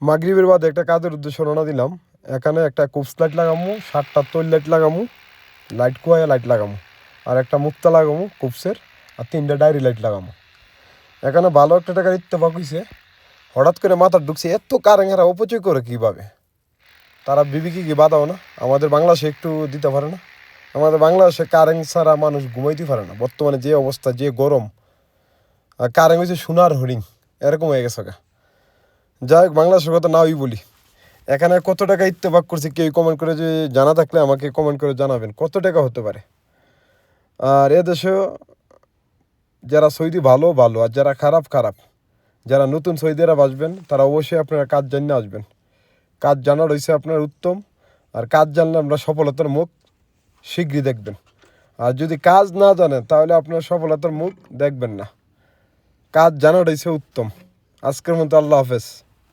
মাগরিবের বাদে একটা কাজের উদ্দেশ্যে রওনা দিলাম। এখানে একটা কুপস লাইট লাগামু, 7টা তৈল লাইট লাগামু, লাইট কুয়ায় লাইট লাগামু, আর একটা মুক্তা লাগামু কুপসের, আর 3টা ডায়েরি লাইট লাগামু। এখানে ভালো একটা টাকার ইত্তেফাক হয়েছে। হঠাৎ করে মাথার ঢুকছে এত কারেন্ট এরা অপচয় করে কীভাবে? তারা বিবিকে কি বাধাও না? আমাদের বাংলাদেশে একটু দিতে পারে না? আমাদের বাংলাদেশে কারেন্ট ছাড়া মানুষ ঘুমাইতে পারে না। বর্তমানে যে অবস্থা, যে গরম, আর কারেন্ট হয়েছে সোনার হরিণ, এরকম হয়ে গেছে গা। যাই হোক, বাংলাদেশের কথা নাওই বলি। এখানে কত টাকা ইত্তেফাক করছে কেউ কমেন্ট করে যে জানা থাকলে আমাকে কমেন্ট করে জানাবেন কত টাকা হতে পারে। আর এদেশেও যারা সৌদি ভালো ভালো, আর যারা খারাপ খারাপ। যারা নতুন সৌদিরা আসবেন তারা অবশ্যই আপনারা কাজ জানিয়ে আসবেন। কাজ জানা রয়েছে আপনার উত্তম, আর কাজ জানলে আমরা সফলতার মুখ শীঘ্রই দেখবেন। আর যদি কাজ না জানেন তাহলে আপনার সফলতার মুখ দেখবেন না। কাজ জানা রয়েছে উত্তম। আজকের মতো আল্লাহ হাফেজ।